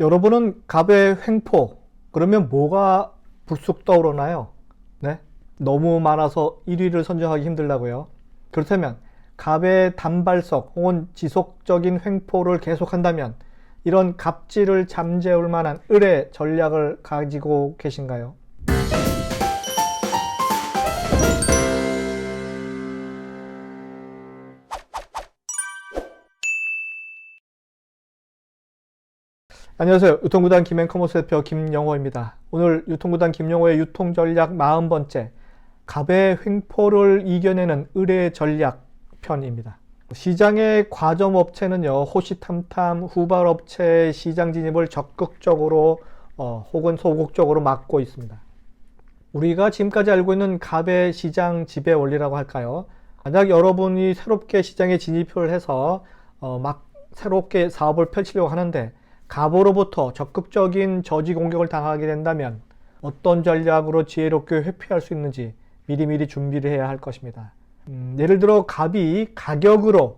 여러분은 갑의 횡포, 그러면 뭐가 불쑥 떠오르나요? 네? 너무 많아서 1위를 선정하기 힘들다고요. 그렇다면 갑의 단발성 혹은 지속적인 횡포를 계속한다면 이런 갑질을 잠재울 만한 을의 전략을 가지고 계신가요? 안녕하세요. 유통구단 김앤커머스 대표 김영호입니다. 오늘 유통구단 김영호의 유통전략 40번째 갑의 횡포를 이겨내는 을의 전략 편입니다. 시장의 과점업체는요, 호시탐탐 후발업체의 시장 진입을 적극적으로 혹은 소극적으로 막고 있습니다. 우리가 지금까지 알고 있는 갑의 시장 지배 원리라고 할까요? 만약 여러분이 새롭게 시장에 진입을 해서 막 새롭게 사업을 펼치려고 하는데 갑으로부터 적극적인 저지 공격을 당하게 된다면 어떤 전략으로 지혜롭게 회피할 수 있는지 미리미리 준비를 해야 할 것입니다. 예를 들어 갑이 가격으로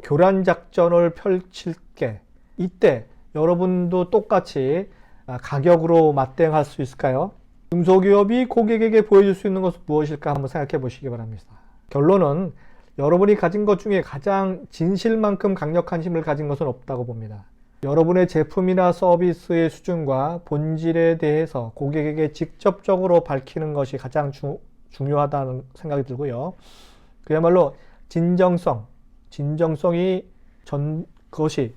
교란 작전을 펼칠 때 이때 여러분도 똑같이 가격으로 맞대응할 수 있을까요? 중소기업이 고객에게 보여줄 수 있는 것은 무엇일까 한번 생각해 보시기 바랍니다. 결론은 여러분이 가진 것 중에 가장 진실만큼 강력한 힘을 가진 것은 없다고 봅니다. 여러분의 제품이나 서비스의 수준과 본질에 대해서 고객에게 직접적으로 밝히는 것이 가장 중요하다는 생각이 들고요. 그야말로 진정성이 그것이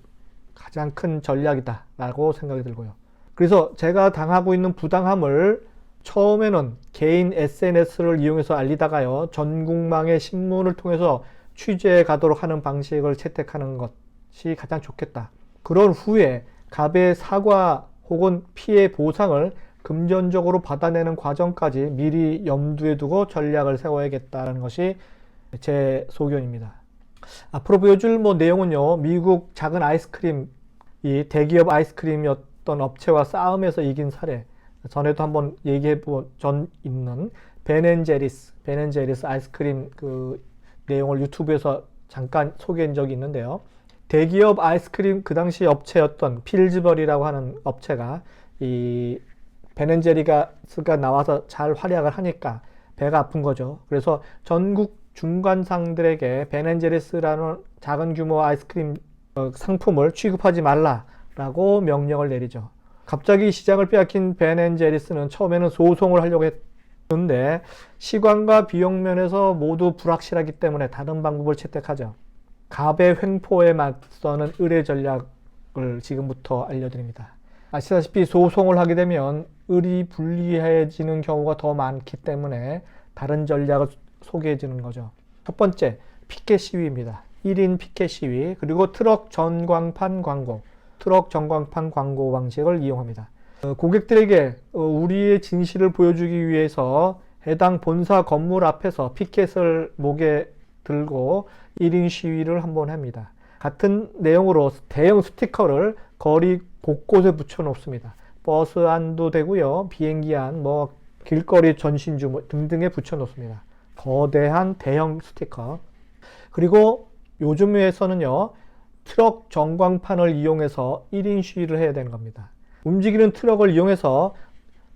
가장 큰 전략이다 라고 생각이 들고요. 그래서 제가 당하고 있는 부당함을 처음에는 개인 SNS를 이용해서 알리다가요, 전국망의 신문을 통해서 취재해 가도록 하는 방식을 채택하는 것이 가장 좋겠다. 그런 후에 갑의 사과 혹은 피해 보상을 금전적으로 받아내는 과정까지 미리 염두에 두고 전략을 세워야겠다는 것이 제 소견입니다. 앞으로 보여줄 내용은요, 미국 작은 아이스크림, 이 대기업 아이스크림이었던 업체와 싸움에서 이긴 사례, 전에도 한번 얘기해본 전 있는 벤앤제리스 아이스크림 그 내용을 유튜브에서 잠깐 소개한 적이 있는데요. 대기업 아이스크림 그 당시 업체였던 필즈버리라고 하는 업체가 이 벤앤제리스가 나와서 잘 활약을 하니까 배가 아픈 거죠. 그래서 전국 중간상들에게 벤앤제리스라는 작은 규모 아이스크림 상품을 취급하지 말라라고 명령을 내리죠. 갑자기 시장을 빼앗긴 벤앤제리스는 처음에는 소송을 하려고 했는데 시간과 비용 면에서 모두 불확실하기 때문에 다른 방법을 채택하죠. 갑의 횡포에 맞서는 을의 전략을 지금부터 알려드립니다. 아시다시피 소송을 하게 되면 을이 불리해지는 경우가 더 많기 때문에 다른 전략을 소개해 주는 거죠. 첫 번째, 피켓 시위입니다. 1인 피켓 시위, 그리고 트럭 전광판 광고 방식을 이용합니다. 고객들에게 우리의 진실을 보여주기 위해서 해당 본사 건물 앞에서 피켓을 목에 들고 1인 시위를 한번 합니다. 같은 내용으로 대형 스티커를 거리 곳곳에 붙여 놓습니다. 버스 안도 되고요, 비행기 안, 길거리 전신주 등등에 붙여 놓습니다. 거대한 대형 스티커. 그리고 요즘에서는요, 트럭 전광판을 이용해서 1인 시위를 해야 되는 겁니다. 움직이는 트럭을 이용해서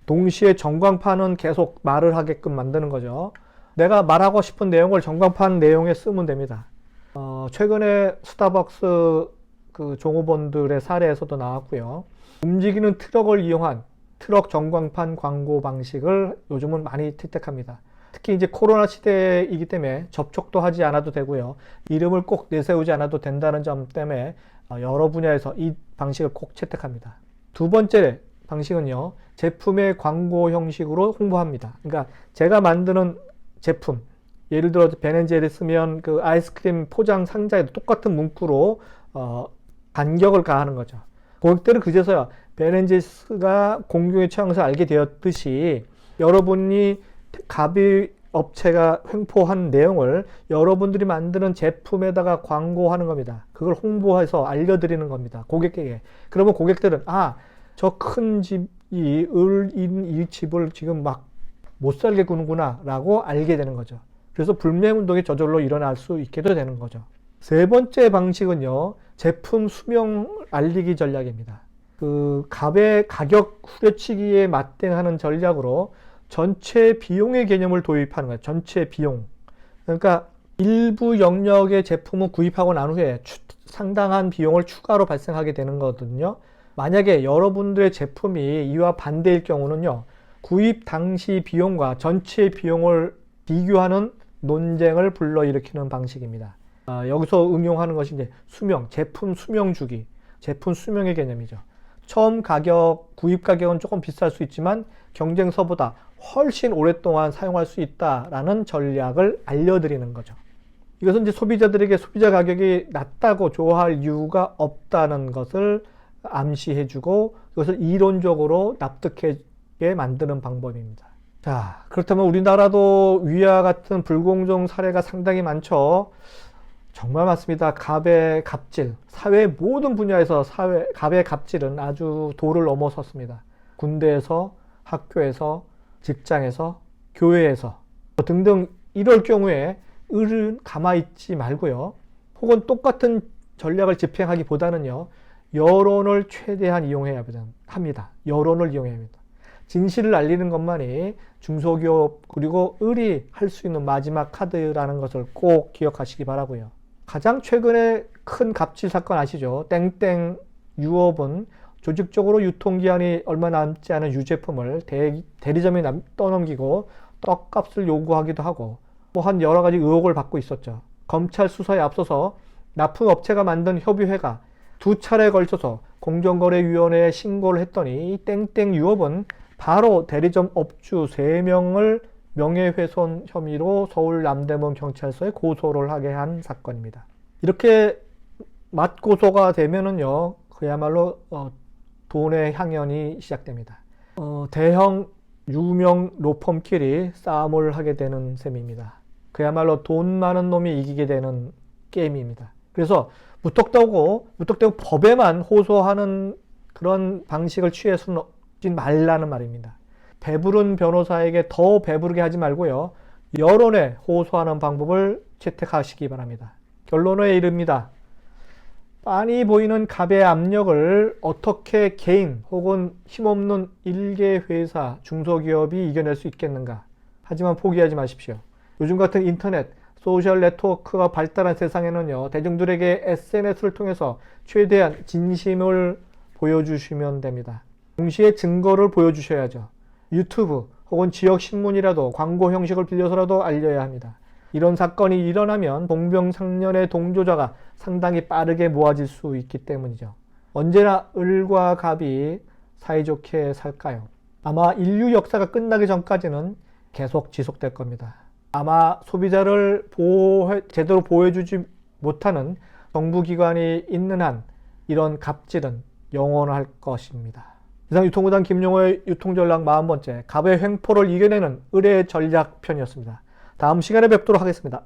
동시에 전광판은 계속 말을 하게끔 만드는 거죠. 내가 말하고 싶은 내용을 전광판 내용에 쓰면 됩니다. 최근에 스타벅스 그 종업원들의 사례에서도 나왔고요. 움직이는 트럭을 이용한 트럭 전광판 광고 방식을 요즘은 많이 채택합니다. 특히 이제 코로나 시대이기 때문에 접촉도 하지 않아도 되고요. 이름을 꼭 내세우지 않아도 된다는 점 때문에 여러 분야에서 이 방식을 꼭 채택합니다. 두 번째 방식은요, 제품의 광고 형식으로 홍보합니다. 그러니까 제가 만드는 제품, 예를 들어 벤앤제리스면 그 아이스크림 포장 상자에도 똑같은 문구로 간격을 가하는 거죠. 고객들은 그제서야 벤앤제리스가 공공의 취향을 알게 되었듯이 여러분이 갑의 업체가 횡포한 내용을 여러분들이 만드는 제품에다가 광고하는 겁니다. 그걸 홍보해서 알려드리는 겁니다, 고객에게. 그러면 고객들은 저 큰 집이 을인 이 집을 지금 막 못 살게 구는구나 라고 알게 되는 거죠. 그래서 불매운동이 저절로 일어날 수 있게도 되는 거죠. 세 번째 방식은요, 제품 수명 알리기 전략입니다. 그 갑의 가격 후려치기에 맞대응하는 전략으로 전체 비용의 개념을 도입하는 거예요. 전체 비용. 그러니까 일부 영역의 제품을 구입하고 난 후에 상당한 비용을 추가로 발생하게 되는 거거든요. 만약에 여러분들의 제품이 이와 반대일 경우는요, 구입 당시 비용과 전체 비용을 비교하는 논쟁을 불러일으키는 방식입니다. 여기서 응용하는 것이 이제 수명, 제품 수명 주기, 제품 수명의 개념이죠. 처음 가격, 구입 가격은 조금 비쌀 수 있지만 경쟁사보다 훨씬 오랫동안 사용할 수 있다라는 전략을 알려드리는 거죠. 이것은 이제 소비자들에게 소비자 가격이 낮다고 좋아할 이유가 없다는 것을 암시해주고 이것을 이론적으로 납득하게 만드는 방법입니다. 자, 그렇다면 우리나라도 위와 같은 불공정 사례가 상당히 많죠. 정말 많습니다. 갑의 갑질, 사회 모든 분야에서 갑의 갑질은 아주 도를 넘어섰습니다. 군대에서, 학교에서, 직장에서, 교회에서 등등 이럴 경우에 을은 가만히 있지 말고요. 혹은 똑같은 전략을 집행하기보다는요. 여론을 최대한 이용해야 합니다. 여론을 이용해야 합니다. 진실을 알리는 것만이 중소기업 그리고 을이 할 수 있는 마지막 카드라는 것을 꼭 기억하시기 바라고요. 가장 최근에 큰 갑질 사건 아시죠? 땡땡 유업은 조직적으로 유통기한이 얼마 남지 않은 유제품을 대리점에 떠넘기고 떡값을 요구하기도 하고 또한 여러 가지 의혹을 받고 있었죠. 검찰 수사에 앞서서 납품업체가 만든 협의회가 2차례에 걸쳐서 공정거래위원회에 신고를 했더니 이 땡땡 유업은 바로 대리점 업주 3명을 명예훼손 혐의로 서울 남대문 경찰서에 고소를 하게 한 사건입니다. 이렇게 맞고소가 되면은요, 그야말로 돈의 향연이 시작됩니다. 대형 유명 로펌끼리 싸움을 하게 되는 셈입니다. 그야말로 돈 많은 놈이 이기게 되는 게임입니다. 그래서 무턱대고 법에만 호소하는 그런 방식을 취해서는 말라는 말입니다. 배부른 변호사에게 더 배부르게 하지 말고요. 여론에 호소하는 방법을 채택하시기 바랍니다. 결론에 이릅니다. 빤히 보이는 갑의 압력을 어떻게 개인 혹은 힘없는 일개 회사, 중소기업이 이겨낼 수 있겠는가? 하지만 포기하지 마십시오. 요즘 같은 인터넷, 소셜 네트워크가 발달한 세상에는요, 대중들에게 SNS를 통해서 최대한 진심을 보여주시면 됩니다. 동시에 증거를 보여주셔야죠. 유튜브 혹은 지역 신문이라도 광고 형식을 빌려서라도 알려야 합니다. 이런 사건이 일어나면 동병상련의 동조자가 상당히 빠르게 모아질 수 있기 때문이죠. 언제나 을과 갑이 사이좋게 살까요? 아마 인류 역사가 끝나기 전까지는 계속 지속될 겁니다. 아마 소비자를 제대로 보호해주지 못하는 정부기관이 있는 한 이런 갑질은 영원할 것입니다. 이상 유통구단 김용호의 유통전략 40번째 갑의 횡포를 이겨내는 을의 전략편이었습니다. 다음 시간에 뵙도록 하겠습니다.